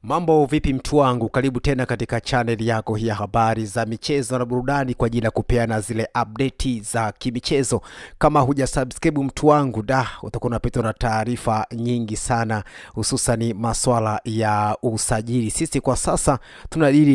Mambo vipi mtu wangu, karibu tena katika channel yako ya habari za michezo na burudani kwa ajili ya kupeana zile update za kimichezo. Kama huja subscribe mtu wangu, utakuwa unapitwa na taarifa nyingi sana, hususan masuala ya usajili. Sisi kwa sasa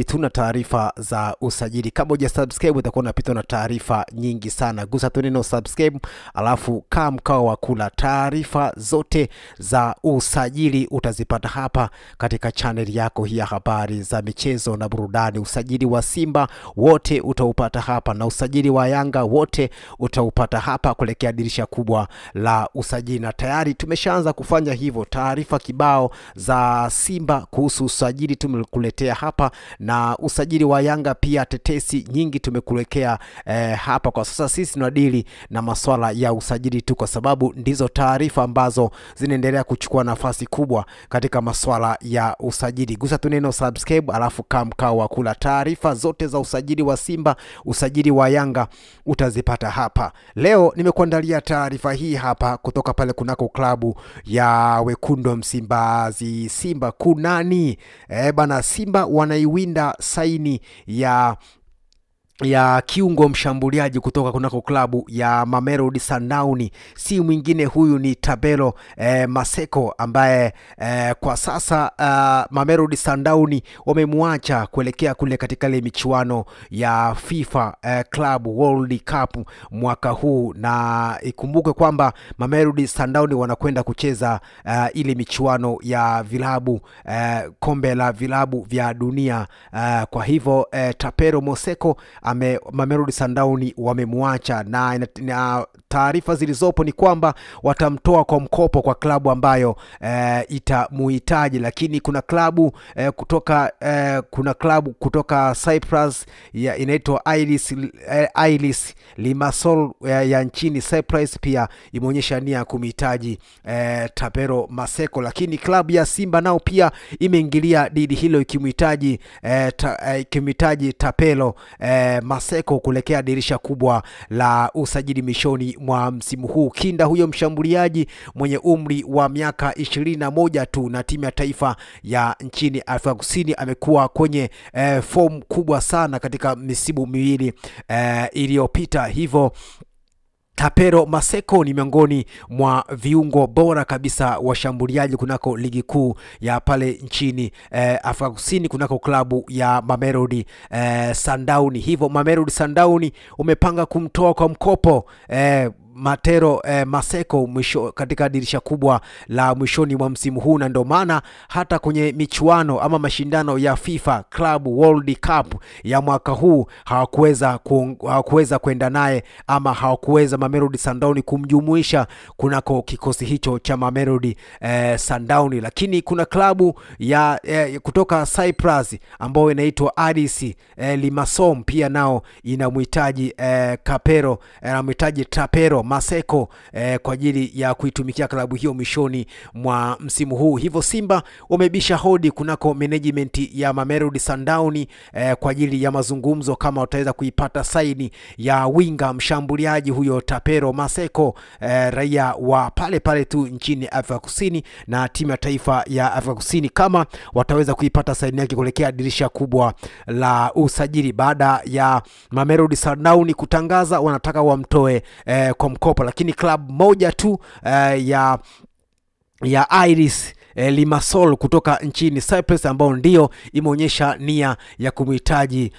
tuna taarifa za usajili. Kama huja subscribe utakuwa unapitwa na taarifa nyingi sana. Gusa tu neno subscribe, alafu kaa mkao wa kula. Taarifa zote za usajili utazipata hapa katika channel yako ya habari za michezo na burudani. Usajili wa Simba wote utaupata hapa, na usajili wa Yanga wote utaupata hapa kuelekea dirisha kubwa la usajili, na tayari tumeshaanza kufanya hivyo. Taarifa kibao za Simba kuhusu usajili tumekuletea hapa, na usajili wa Yanga pia tetesi nyingi tumekuletea hapa. Kwa sasa sisi tunadili na masuala ya usajili tu, kwa sababu ndizo taarifa ambazo zinaendelea kuchukua nafasi kubwa katika masuala ya usajili. Gusa tu neno subscribe, alafu kaa mkao wa kula. Taarifa zote za usajili wa Simba, usajili wa Yanga utazipata hapa. Leo nimekuandalia taarifa hii hapa kutoka pale kunako klabu ya Wekundu Msimbazi, Simba kunani. Bana, Simba wanaiwinda saini ya kiungo mshambuliaji kutoka kunako klabu ya Mamelodi Sundowns. Si mwingine, huyu ni Tabelo Maseko, ambaye kwa sasa Mamelodi Sundowns wamemwacha kuelekea kule katika ile michuano ya FIFA Club World Cup mwaka huu, na ikumbuke kwamba Mamelodi Sundowns wanakwenda kucheza ile michuano ya vilabu, kombe la vilabu vya dunia. Kwa hivyo Tabelo Maseko Mamelodi Sundowns wamemwacha, na taarifa zilizopo ni kwamba watamtoa kwa mkopo kwa klabu ambayo itamuhitaji. Lakini kuna klabu kutoka Cyprus inaitwa Iris Limassol ya nchini Cyprus, pia imeonyesha nia kumhitaji Tabelo Maseko. Lakini klabu ya Simba nao pia imeingilia dili hilo, ikimhitaji Tabelo Maseko kuelekea dirisha kubwa la usajili mishoni mwa msimu huu. Kinda huyo mshambuliaji mwenye umri wa miaka 21 tu na timu ya taifa ya nchini Afrika Kusini amekuwa kwenye form kubwa sana katika misimu miwili iliyopita. Hivyo Tabelo Maseko ni miongoni mwa viungo bora kabisa washambuliaji kunako ligi kuu ya pale nchini Afrika Kusini, kunako klabu ya Mamelodi Sundowns. Hivyo Mamelodi Sundowns umepanga kumtoa kwa mkopo Maseko mwisho katika dirisha kubwa la mwishoni mwa msimu huu, na ndio maana hata kwenye michuano ama mashindano ya FIFA Club World Cup ya mwaka huu hawakuweza kwenda naye, ama hawakuweza Mamelodi Sundowns kumjumuisha kunako kikosi hicho cha Mamelodi Sundowns. Lakini kuna klabu ya kutoka Cyprus ambayo inaitwa Iris Limassol, pia nao inamhitaji Tabelo Maseko kwa ajili ya kuitumikia klabu hiyo mwishoni mwa msimu huu. Hivyo Simba wamebisha hodi kunako management ya Mamelodi Sundowns kwa ajili ya mazungumzo kama wataweza kuipata saini ya winga mshambuliaji huyo Tabelo Maseko, raia wa pale tu nchini Afrika Kusini, na timu ya taifa ya Afrika Kusini kama wataweza kuipata saini yake kuelekea dirisha kubwa la usajili, baada ya Mamelodi Sundowns kutangaza wanataka wamtoe kwa mkopo. Lakini klabu moja tu ya Iris Limassol kutoka nchini Cyprus ambao ndio imeonyesha nia ya kumhitaji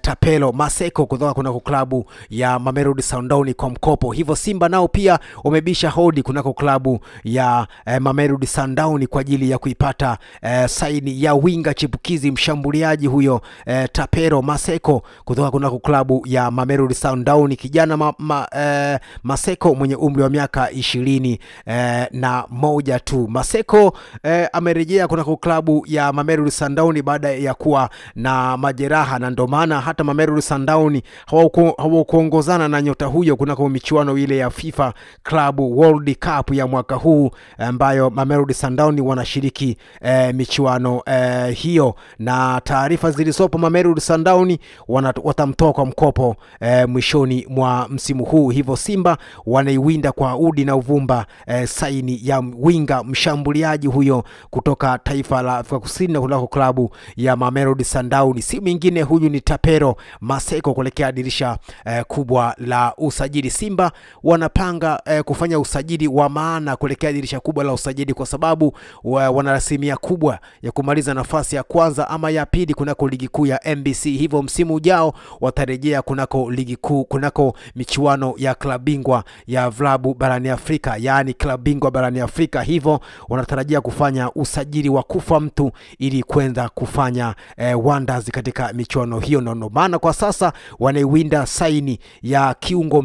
Tabelo Maseko kutoka kunako klabu ya Mamelodi Sundowns kwa mkopo. Hivyo Simba nao pia wamebisha hodi kunako klabu ya Mamelodi Sundowns kwa ajili ya kuipata saini ya winga chipukizi mshambuliaji huyo Tabelo Maseko kutoka kunako klabu ya Mamelodi Sundowns. Kijana Maseko mwenye umri wa miaka 21 tu. Maseko amerejea kunako klabu ya Mamelodi Sundowns baada ya kuwa na majeraha, na ndio maana hata Mamelodi Sundowns hawakuongozana na nyota huyo kunako michuano ile ya FIFA Club World Cup ya mwaka huu, ambayo Mamelodi Sundowns wanashiriki michuano hiyo. Na taarifa zilizopo, Mamelodi Sundowns watamtoa kwa mkopo mwishoni mwa msimu huu. Hivyo Simba wanaiwinda kwa udi na uvumba saini ya winga mshambuliaji huyo huyo kutoka taifa la Afrika Kusini na kunako klabu ya Mamelodi Sundowns. Si mwingine huyu ni Tapero Maseko kuelekea dirisha kubwa la usajili. Simba wanapanga kufanya usajili wa maana kuelekea dirisha kubwa la usajili kwa sababu wana rasilimia kubwa ya kumaliza nafasi ya kwanza ama ya pili kunako ligi kuu ya MBC. Hivyo msimu ujao watarejea kunako ligi kuu, kunako michuano ya klabu bingwa ya vilabu barani Afrika, yani klabu bingwa barani Afrika. Hivyo wanatarajia kufanya usajili wa kufa mtu ili kwenda kufanya wonders katika michuano hiyo. Ndio maana kwa sasa wanaiwinda saini ya kiungo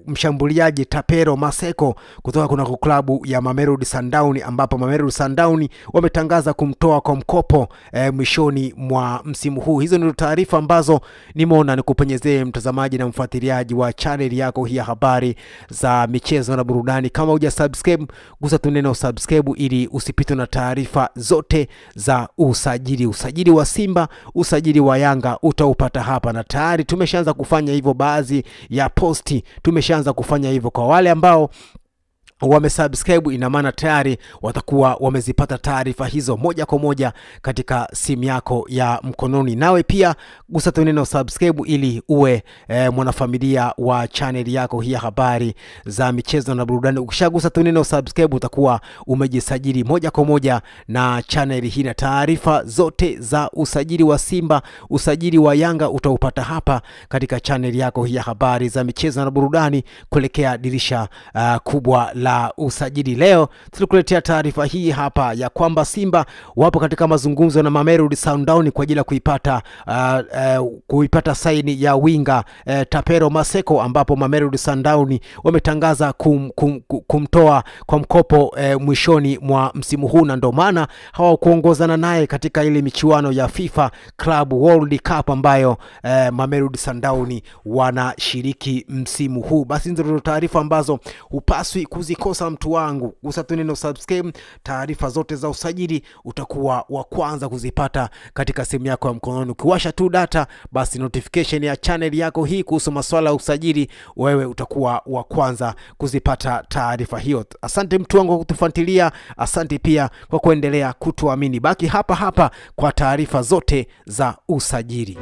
mshambuliaji Tapero Maseko kutoka kunako klabu ya Mamelodi Sundowns, ambapo Mamelodi Sundowns wametangaza kumtoa kwa mkopo mwishoni mwa msimu huu. Hizo ndio taarifa ambazo nimeona nikupenyezee mtazamaji na mfuatiliaji wa channel yako hii ya habari za michezo na burudani. Kama hujasubscribe, gusa tu neno subscribe ili usipitwe na taarifa zote za usajili wa Simba, usajili wa Yanga utaupata hapa, na tayari tumeshaanza kufanya hivyo. Baadhi ya posti tumeshaanza kufanya hivyo. Kwa wale ambao wamesubscribe, ina maana tayari watakuwa wamezipata taarifa hizo moja kwa moja katika simu yako ya mkononi. Nawe pia gusa tu neno subscribe ili uwe mwanafamilia wa channel yako hii ya habari za michezo na burudani. Ukishagusa tu neno subscribe utakuwa umejisajili moja kwa moja na channel hii, na taarifa zote za usajili wa Simba, usajili wa Yanga utaupata hapa katika channel yako hii ya habari za michezo na burudani kuelekea dirisha kubwa la usajili. Leo tulikuletea taarifa hii hapa ya kwamba Simba wapo katika mazungumzo na Mamelodi Sundowns kwa ajili ya kuipata saini ya winga Tapero Maseko, ambapo Mamelodi Sundowns wametangaza kumtoa kwa mkopo mwishoni mwa msimu huu, na ndio maana hawakuongozana naye katika ile michuano ya FIFA Club World Cup ambayo Mamelodi Sundowns wanashiriki msimu huu. Basi ndio taarifa ambazo hupaswi kuzikosa mtu wangu. Gusa tu neno subscribe, taarifa zote za usajili utakuwa wa kwanza kuzipata katika simu yako ya mkononi. Ukiwasha tu data, basi notification ya channel yako hii kuhusu masuala ya usajili, wewe utakuwa wa kwanza kuzipata taarifa hiyo. Asante mtu wangu kwa kutufuatilia, asante pia kwa kuendelea kutuamini. Baki hapa hapa kwa taarifa zote za usajili.